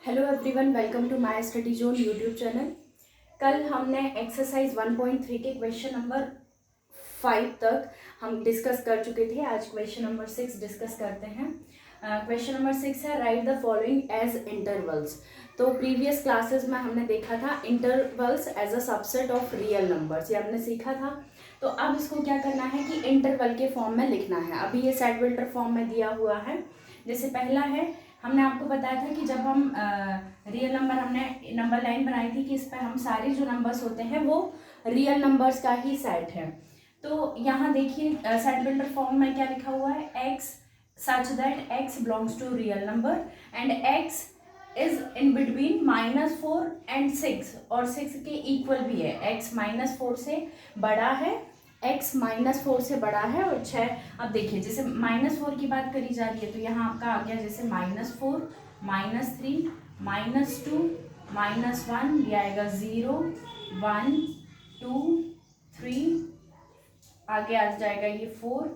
Hello everyone, welcome to my study zone YouTube channel. कल हमने exercise 1.3 के question number 5 तक हम डिस्कस कर चुके थे। आज क्वेश्चन नंबर 6 डिस्कस करते हैं। क्वेश्चन नंबर 6 है write the following as intervals. तो प्रीवियस क्लासेस में हमने देखा था intervals as a subset of real numbers, ये हमने सीखा था। तो अब इसको क्या करना है कि इंटरवल के फॉर्म में लिखना है। अभी ये सेट वेक्टर फॉर्म में दिया हुआ है। जैसे पहला है, हमने आपको बताया था कि जब हम रियल नंबर, हमने नंबर लाइन बनाई थी कि इस पर हम सारे जो नंबर्स होते हैं वो रियल नंबर्स का ही सेट है। तो यहाँ देखिए सेट बिल्डर फॉर्म में क्या लिखा हुआ है, x such that x belongs to real number and x is in between -4 and 6 और 6 के इक्वल भी है। x -4 से बड़ा है, x -4 से बड़ा है और 6। अब देखिए जैसे -4 की बात करी जा रही है तो यहाँ आपका आ गया जैसे -4, -3, -2, -1, ये आएगा 0, 1, 2, 3, आगे आ जाएगा ये 4,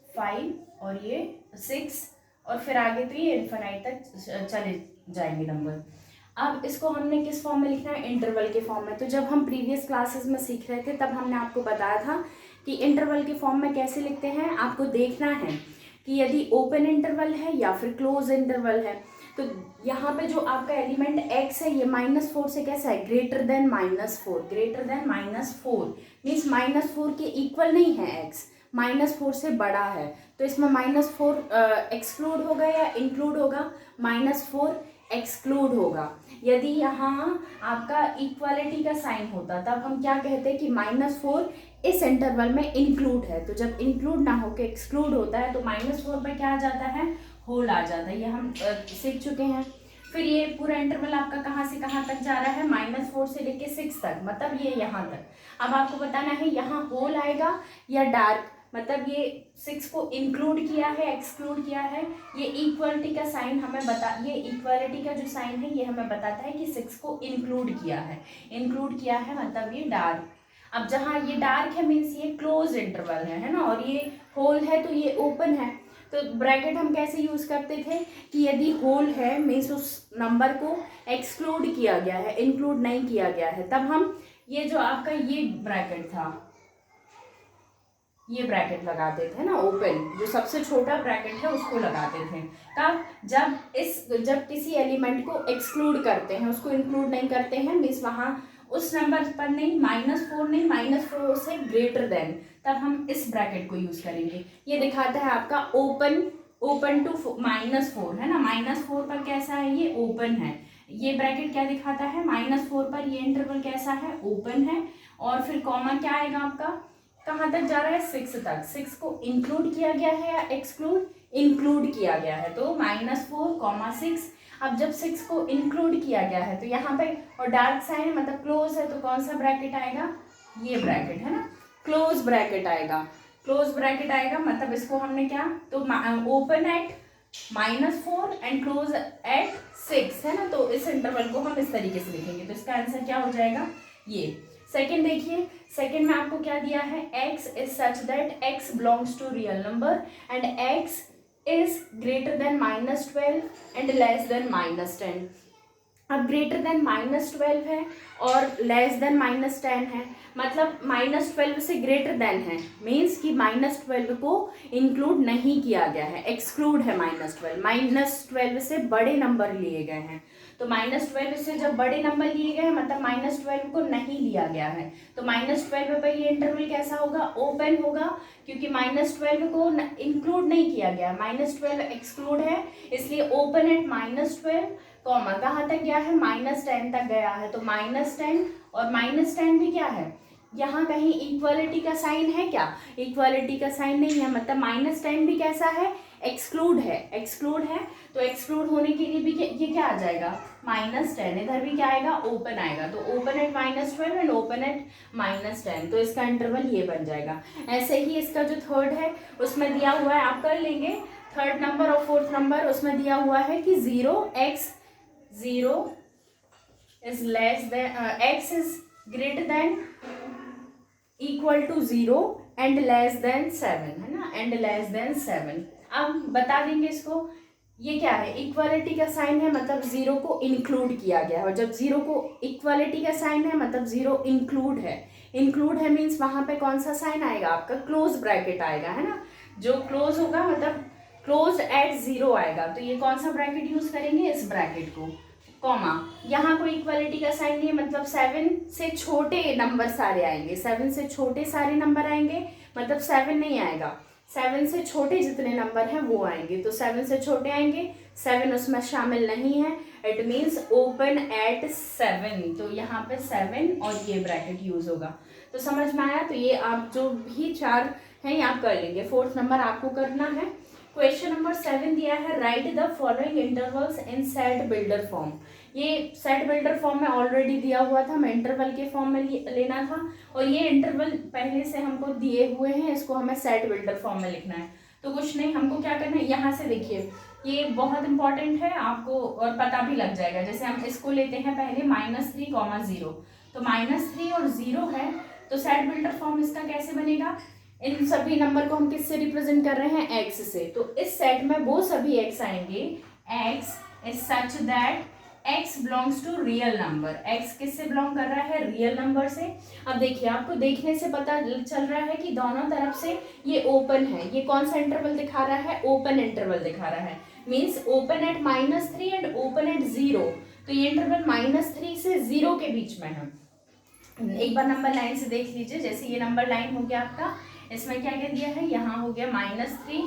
5 और ये 6 और फिर आगे तो ये इन्फिनाइट तक चले जाएंगे नंबर। अब इसको हमने किस फॉर्म में लिखना है, इंटरवल के फॉर्म में। तो जब हम प्रीवियस क्लासेस में सीख रहे थे तब हमने आपको बताया था कि इंटरवल के फॉर्म में कैसे लिखते हैं। आपको देखना है कि यदि ओपन इंटरवल है या फिर क्लोज इंटरवल है। तो यहाँ पे जो आपका एलिमेंट x है ये -4 से कैसा है, greater than -4, greater than -4 means -4 के इक्वल नहीं है x, -4 से बड़ा है। तो इसमें -4 एक्सक्लूड होगा या इंक्लूड होगा, -4 एक्सक्लूड होगा। यदि यहाँ आपका इक्वालिटी का साइन होता तब हम क्या कहते कि -4 इस इंटरवल में इंक्लूड है। तो जब इंक्लूड ना होकर एक्सक्लूड होता है तो -4 पे क्या आ जाता है, होल आ जाता है। ये हम सीख चुके हैं। फिर ये पूरा इंटरवल आपका कहाँ से कहाँ तक जा रहा है, -4 से लेके 6 तक, मतलब ये यहाँ तक। अब आपको बताना है यहाँ होल आएगा या डार्क, मतलब ये 6 को इंक्लूड किया है एक्सक्लूड किया है। ये इक्वलिटी का साइन हमें ये इक्वलिटी का जो साइन है ये हमें बताता है कि 6 को इंक्लूड किया है। इंक्लूड किया है मतलब ये डार्क। अब जहाँ ये डार्क है मीन्स ये क्लोज इंटरवल है ना, और ये होल है तो ये ओपन है। तो ब्रैकेट हम कैसे यूज करते थे कि यदि होल है मीन्स उस नंबर को एक्सक्लूड किया गया है, इंक्लूड नहीं किया गया है, तब हम ये जो आपका ये ब्रैकेट था ये ब्रैकेट लगाते थे ना, ओपन जो सबसे छोटा ब्रैकेट है उसको लगाते थे। तब जब किसी एलिमेंट को एक्सक्लूड करते हैं, उसको इंक्लूड नहीं करते हैं मीन्स वहाँ उस नंबर पर नहीं, -4 नहीं, -4 से ग्रेटर देन, तब हम इस ब्रैकेट को यूज करेंगे। ये दिखाता है आपका ओपन, ओपन टू -4 है ना, -4 पर कैसा है, ये ओपन है। ये ब्रैकेट क्या दिखाता है, -4 पर ये इंटरवल कैसा है, ओपन है। और फिर कॉमा क्या आएगा आपका, कहाँ तक जा रहा है, 6 तक। 6 को इंक्लूड किया गया है या एक्सक्लूड, इंक्लूड किया गया है, तो -4, 6। अब जब 6 को इंक्लूड किया गया है तो यहाँ पे और डार्क साइन है मतलब क्लोज है, तो कौन सा ब्रैकेट आएगा, ये ब्रैकेट है ना, क्लोज ब्रैकेट आएगा। क्लोज ब्रैकेट आएगा मतलब इसको हमने क्या, तो open at -4 and close eight 6 है ना। तो इस इंटरवल को हम इस तरीके से लिखेंगे। तो इसका आंसर क्या हो जाएगा, ये। सेकेंड देखिए, सेकेंड में आपको क्या दिया है, x is such that x belongs to real number and x is greater than -12 and less than -10। अब ग्रेटर देन -12 है और लेस देन -10 है, मतलब -12 से ग्रेटर देन है मीन्स कि -12 को इंक्लूड नहीं किया गया है, एक्सक्लूड है -12 से बड़े नंबर लिए गए हैं। तो -12 से जब बड़े नंबर लिए गए हैं मतलब -12 को नहीं लिया गया है, तो -12 पर ये इंटरवल कैसा होगा, ओपन होगा, क्योंकि -12 को इंक्लूड नहीं किया गया, -12 एक्सक्लूड है, इसलिए ओपन एट -12 कॉमा कहाँ तक गया है, -10 तक गया है। तो -10 और -10 भी क्या है, यहाँ कहीं इक्वालिटी का साइन है क्या, इक्वालिटी का साइन नहीं है, मतलब -10 भी कैसा है, एक्सक्लूड है, एक्सक्लूड है। तो एक्सक्लूड होने के लिए भी ये क्या आ जाएगा, -10, इधर भी क्या आएगा, ओपन आएगा। तो open at -12 and open at -10, तो इसका इंटरवल ये बन जाएगा। ऐसे ही इसका जो थर्ड है उसमें दिया हुआ है, आप कर लेंगे, थर्ड नंबर और फोर्थ नंबर उसमें दिया हुआ है कि 0 is less than x is greater than equal to 0 and less than 7 है ना, and less than 7। अब बता देंगे इसको ये क्या है, इक्वालिटी का साइन है, मतलब जीरो को इंक्लूड किया गया है। और जब जीरो को इक्वालिटी का साइन है मतलब जीरो इंक्लूड है। इंक्लूड है मीन्स वहां पे कौन सा साइन आएगा, आपका क्लोज ब्रैकेट आएगा, है ना। जो क्लोज होगा मतलब क्लोज एट जीरो आएगा, तो ये कौन सा ब्रैकेट यूज करेंगे, इस ब्रैकेट को, कॉमा। यहाँ कोई इक्वालिटी का साइन नहीं है, मतलब 7 से छोटे नंबर सारे आएंगे, 7 से छोटे सारे नंबर आएंगे, मतलब 7 नहीं आएगा, 7 से छोटे जितने नंबर हैं वो आएंगे। तो 7 से छोटे आएंगे, 7 उसमें शामिल नहीं है, इट मीन्स ओपन एट 7। तो यहाँ पे 7 और ये ब्रैकेट यूज होगा। तो समझ में आया। तो ये आप जो भी 4 हैं ये आप कर लेंगे। 4th नंबर आपको करना है। क्वेश्चन नंबर 7 दिया है, write the following intervals in set builder form. ये सेट बिल्डर फॉर्म में ऑलरेडी दिया हुआ था, हमें इंटरवल के फॉर्म में लेना था, और ये इंटरवल पहले से हमको दिए हुए हैं, इसको हमें सेट बिल्डर फॉर्म में लिखना है। तो कुछ नहीं, हमको क्या करना है, यहाँ से देखिए ये बहुत इंपॉर्टेंट है आपको, और पता भी लग जाएगा। जैसे हम इसको लेते हैं पहले -3, 0, तो -3 और 0 है, तो सेट बिल्डर फॉर्म इसका कैसे बनेगा, इन सभी नंबर को हम किससे रिप्रेजेंट कर रहे हैं, एक्स से। तो इस सेट में वो सभी एक्स आएंगे, x is such that x belongs to real number. x किससे बिलोंग कर रहा है, रियल नंबर से। अब देखिए आपको देखने से पता चल रहा है कि दोनों तरफ से ये ओपन है। ये कौन सा इंटरवल दिखा रहा है, ओपन इंटरवल दिखा रहा है, means open at -3 and open at 0। तो ये इंटरवल -3 से 0 के बीच में है। एक बार नंबर लाइन से देख लीजिए, जैसे ये नंबर लाइन हो गया आपका, इसमें क्या क्या दिया है, यहाँ हो गया -3,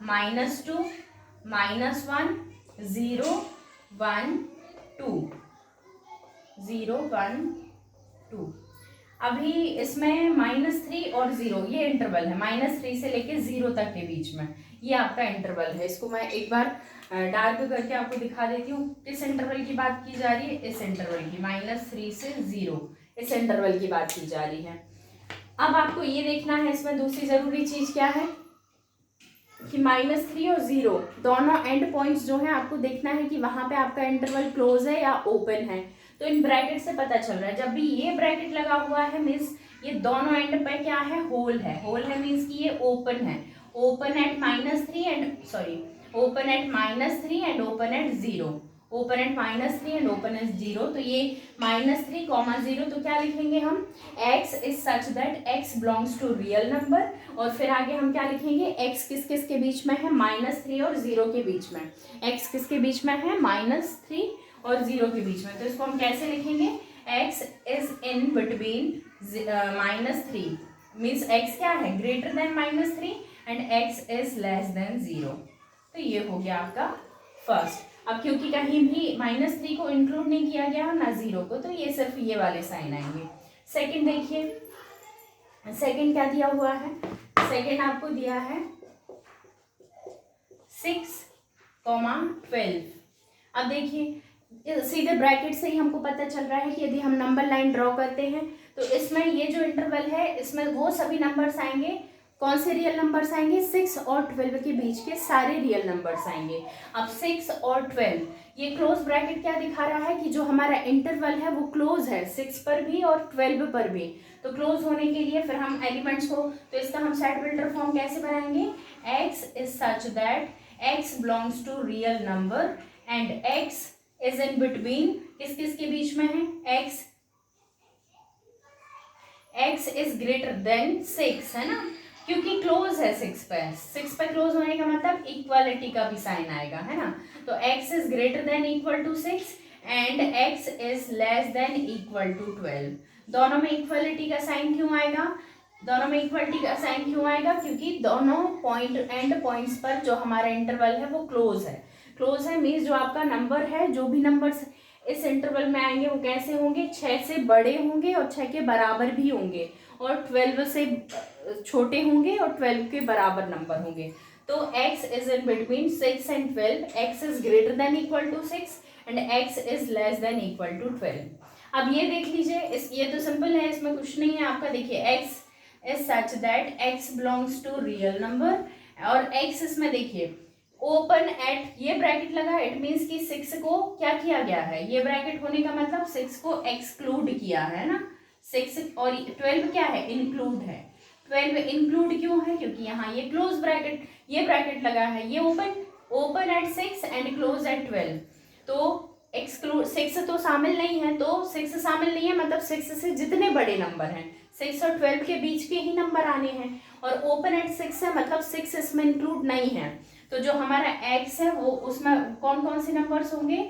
-2, -1, 0, 1, 2, 0, 1, 2। अभी इसमें -3 और 0 ये इंटरवल है, -3 से लेके 0 तक के बीच में ये आपका इंटरवल है। इसको मैं एक बार डार्क करके आपको दिखा देती हूँ। किस इंटरवल की बात की जा रही है, इस इंटरवल की, -3 से 0 इस इंटरवल की बात की जा रही है। अब आपको ये देखना है, इसमें दूसरी जरूरी चीज क्या है कि -3 और 0 दोनों एंड पॉइंट्स जो हैं आपको देखना है कि वहां पे आपका इंटरवल क्लोज है या ओपन है। तो इन ब्रैकेट से पता चल रहा है, जब भी ये ब्रैकेट लगा हुआ है मीन्स ये दोनों एंड पे क्या है, होल है। होल है मीन्स कि ये ओपन है, open at -3 and open at -3 and open at 0, open at -3 and open at 0। तो ये -3, 0, तो क्या लिखेंगे हम, x is such that x belongs to real number. और फिर आगे हम क्या लिखेंगे, x किस किस के बीच में है, -3 और 0 के बीच में। x किसके बीच में है, -3 और 0 के बीच में। तो इसको हम कैसे लिखेंगे, x is in between -3 means x क्या है, greater than -3 and x is less then 0। तो ये हो गया आपका फर्स्ट। अब क्योंकि कहीं भी -3 को इंक्लूड नहीं किया गया ना 0 को, तो ये सिर्फ ये वाले साइन आएंगे। सेकंड देखिए, सेकंड क्या दिया हुआ है, सेकंड आपको दिया है 6, 12। अब देखिए सीधे ब्रैकेट से ही हमको पता चल रहा है कि यदि हम नंबर लाइन ड्रॉ करते हैं तो इसमें ये जो इंटरवल है इसमें वो सभी नंबर्स आएंगे, कौन से रियल नंबर्स आएंगे, 6 और 12 के बीच के सारे रियल नंबर्स आएंगे। अब 6 और 12 ये क्लोज ब्रैकेट क्या दिखा रहा है कि जो हमारा इंटरवल है वो क्लोज है 6 पर भी और 12 पर भी। तो क्लोज होने के लिए फिर हम एलिमेंट्स को, तो इसका हम सेट बिल्डर फॉर्म कैसे बनाएंगे, x is such that x belongs to real number and x is in between, किस किस के बीच में है, x इज ग्रेटर देन 6, है ना, क्योंकि क्लोज है 6 पे क्लोज होने का मतलब इक्वालिटी का भी साइन आएगा, है ना। तो x is greater than equal to 6 and x is less than equal to 12। दोनों में इक्वालिटी का साइन क्यों आएगा, दोनों में इक्वालिटी का साइन क्यों आएगा, क्योंकि दोनों पॉइंट एंड पॉइंट्स पर जो हमारा इंटरवल है वो क्लोज है। क्लोज है मीन्स जो आपका नंबर है, जो भी नंबर्स इस इंटरवल में आएंगे वो कैसे होंगे, 6 से बड़े होंगे और 6 के बराबर भी होंगे, और 12 से छोटे होंगे और 12 के बराबर नंबर होंगे। तो x is in between 6 and 12, x is greater than equal to 6 and x is less than equal to 12। अब ये देख लीजिए, इस ये तो सिंपल है, इसमें कुछ नहीं है आपका। देखिए x is such that x belongs to real number, और x इसमें देखिए ओपन एट, ये ब्रैकेट लगा, इट मीन्स कि 6 को क्या किया गया है, ये ब्रैकेट होने का मतलब 6 को एक्सक्लूड किया है ना, 6 और 12 क्या है, इंक्लूड है। 12 इंक्लूड क्यों है, क्योंकि यहाँ ये क्लोज ब्रैकेट, ये ब्रैकेट लगा है, ये open, open at 6 and close eight 12। तो एक्सक्लूड 6 तो शामिल नहीं है, तो 6 शामिल नहीं है मतलब 6 से जितने बड़े नंबर हैं 6 और 12 के बीच के ही नंबर आने हैं। और ओपन एट 6 है मतलब 6 इसमें इंक्लूड नहीं है। तो जो हमारा एक्स है वो उसमें कौन कौन से नंबर्स होंगे,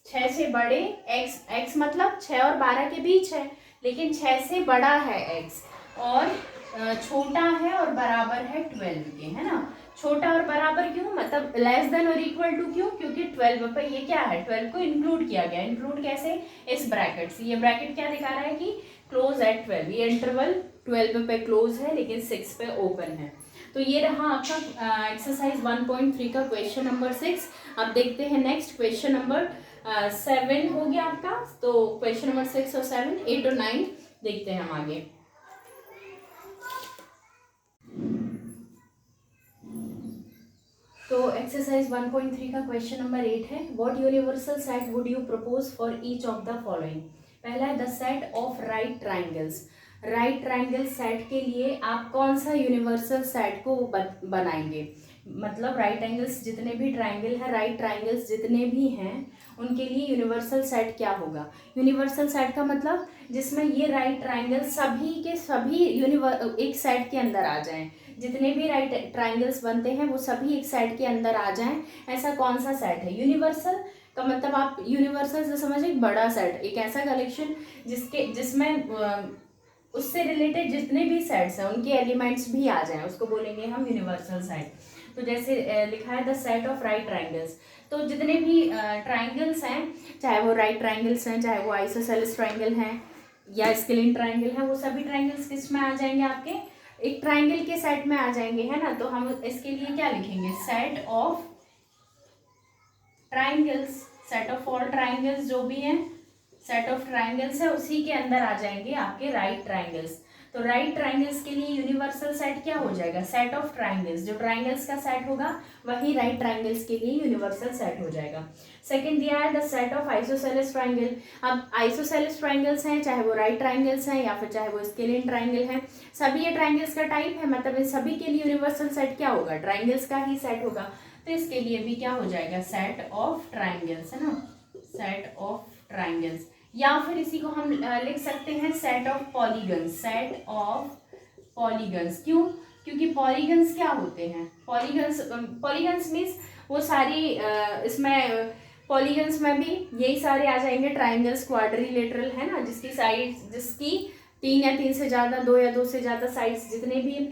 6 से बड़े, एक्स मतलब 6 और 12 के बीच है, लेकिन 6 से बड़ा है एक्स, और छोटा है और बराबर है 12 के, है ना। छोटा और बराबर क्यों, मतलब लेस देन और इक्वल टू क्यों, क्योंकि 12 पर ये क्या है, 12 को इंक्लूड किया गया। इंक्लूड कैसे, इस ब्रैकेट से। ये ब्रैकेट क्या दिखा रहा है कि क्लोज एट 12, ये इंटरवल 12 पे क्लोज है लेकिन 6 पे ओपन है। तो ये रहा आपका एक्सरसाइज 1.3 का क्वेश्चन नंबर 6। अब देखते हैं नेक्स्ट क्वेश्चन नंबर 7 हो गया आपका। तो क्वेश्चन नंबर 6 और 7, 8 और 9 देखते हैं हम आगे। तो एक्सरसाइज 1.3 का क्वेश्चन नंबर 8 है, what universal set would you propose for each of the following. पहला है the set of right triangles. Right triangle set के लिए आप कौन सा यूनिवर्सल सेट को बनाएंगे, मतलब राइट एंगल्स जितने भी ट्राइंगल है, राइट ट्राइंगल्स जितने भी हैं उनके लिए यूनिवर्सल सेट क्या होगा। यूनिवर्सल सेट का मतलब जिसमें ये राइट ट्राइंगल सभी के सभी एक सेट के अंदर आ जाएं, जितने भी राइट ट्राइंगल्स बनते हैं वो सभी एक सेट के अंदर आ जाएं, ऐसा कौन सा सेट है। यूनिवर्सल का मतलब आप यूनिवर्सल से समझे एक बड़ा सेट, एक ऐसा कलेक्शन जिसमें उससे रिलेटेड जितने भी सेट्स हैं उनके एलिमेंट्स भी आ जाएं, उसको बोलेंगे हम यूनिवर्सल सेट। तो जैसे लिखा है the set of right triangles, तो जितने भी ट्राइंगल्स हैं, चाहे वो राइट ट्राइंगल्स हैं, चाहे वो आइसोसेलेस ट्राइंगल हैं या स्केलिन ट्राइंगल है, वो सभी ट्राइंगल्स किस में आ जाएंगे, आपके एक ट्राइंगल के सेट में आ जाएंगे, है ना। तो हम इसके लिए क्या लिखेंगे, set of triangles, set of all triangles जो भी हैं, सेट ऑफ ट्राइंगल्स है उसी के अंदर आ जाएंगे आपके राइट ट्राइंगल्स। तो राइट ट्राइंगल्स के लिए यूनिवर्सल सेट क्या हो जाएगा, सेट ऑफ ट्राइंगल्स, जो ट्राइंगल्स का सेट होगा वही राइट ट्राइंगल्स के लिए यूनिवर्सल सेट हो जाएगा। सेकंड दिया है the set of isosceles triangle. अब आइसोसेलेस ट्राइंगल्स हैं, चाहे वो राइट ट्राइंगल्स हैं या फिर चाहे वो स्केलिन ट्राइंगल हैं, सभी ये ट्राइंगल्स का टाइप है, मतलब इन सभी के लिए यूनिवर्सल सेट क्या होगा, ट्राइंगल्स का ही सेट होगा। तो इसके लिए भी क्या हो जाएगा, सेट ऑफ ट्राइंगल्स, है ना, सेट ऑफ ट्राइंगल्स। या फिर इसी को हम लिख सकते हैं set of polygons, set of polygons. क्यों, क्योंकि पॉलीगन्स क्या होते हैं, पॉलीगन्स मीन्स वो सारी इसमें पॉलीगन्स में भी यही सारे आ जाएंगे ट्राइंगल्स, क्वाड्रिलेटरल, है ना, जिसकी साइड, जिसकी 3 या 3 से ज़्यादा, 2 या 2 से ज़्यादा साइड्स, जितने भी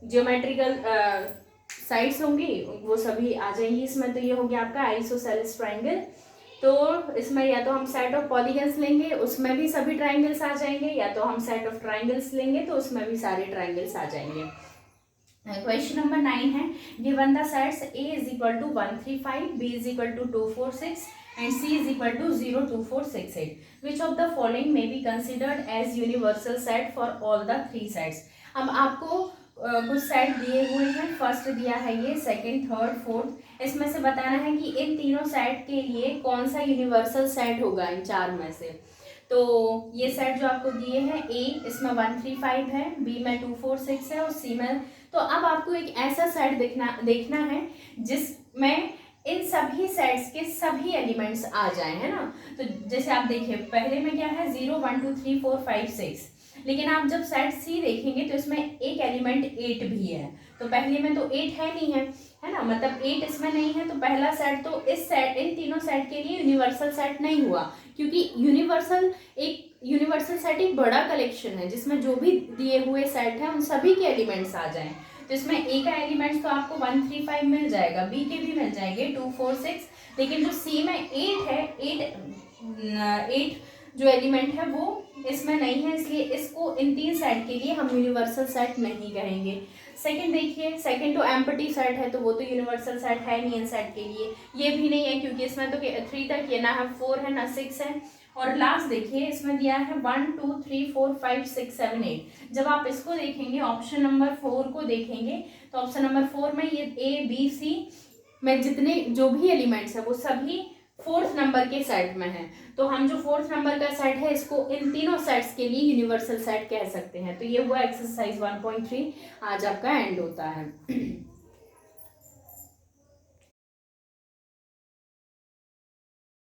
जियोमेट्रिकल साइड्स होंगी वो सभी आ जाएंगी इसमें। तो ये हो गया आपका आइसोसेलेस ट्राइंगल। तो इसमें या तो हम सेट ऑफ पॉलीगन्स लेंगे, उसमें भी सभी ट्राइंगल्स आ जाएंगे, या तो हम सेट ऑफ ट्राइंगल्स लेंगे तो उसमें भी सारे ट्राइंगल्स आ जाएंगे। क्वेश्चन नंबर 9 है, given the sets A is equal to 1 3 5, B is equal to 2 4 6 and C is equal to 0 2 4 6 8, which of the following may be considered as universal set for all the 3 sets. अब आपको कुछ set दिए हुए हैं, first दिया है ये, second, third, fourth, इसमें से बताना है कि इन तीनों सेट के लिए कौन सा यूनिवर्सल सेट होगा इन चार में से। तो ये सेट जो आपको दिए हैं, ए इसमें 1 3 5 है, बी में 2 4 6 है और सी में, तो अब आपको एक ऐसा सेट देखना है जिसमें इन सभी सेट्स के सभी एलिमेंट्स आ जाएं, है ना। तो जैसे आप देखिए पहले में क्या है, 0 1 2 3 4 5 6, लेकिन आप जब सेट सी देखेंगे तो इसमें एक एलिमेंट 8 भी है, तो पहले में तो 8 है नहीं है ना, मतलब 8 इसमें नहीं है, तो पहला सेट तो इन तीनों सेट के लिए यूनिवर्सल सेट नहीं हुआ, क्योंकि यूनिवर्सल सेट एक बड़ा कलेक्शन है जिसमें जो भी दिए हुए सेट है उन सभी के एलिमेंट्स आ जाएं। तो इसमें ए का एलिमेंट्स तो आपको 1 3 5 मिल जाएगा, बी के भी मिल जाएंगे 2 4 6, लेकिन जो सी में 8 है, 8 जो एलिमेंट है वो इसमें नहीं है, इसलिए इसको इन तीन सेट के लिए हम यूनिवर्सल सेट नहीं कहेंगे। सेकंड देखिए, सेकंड तो एम्प्टी सेट है, तो वो तो यूनिवर्सल सेट है नहीं इन सेट के लिए, ये भी नहीं है क्योंकि इसमें तो 3 तक ये ना है, 4 है ना 6 है। और लास्ट देखिए इसमें दिया है 1 2 3 4 5 6 7 8, जब आप इसको देखेंगे ऑप्शन नंबर 4 को देखेंगे तो ऑप्शन नंबर 4 में ये A B C में जितने जो भी एलिमेंट्स है वो सभी 4th नंबर के सेट में है, तो हम जो 4th नंबर का सेट है इसको इन तीनों सेट्स के लिए यूनिवर्सल सेट कह सकते हैं। तो ये हुआ एक्सरसाइज 1.3, आज आपका एंड होता है।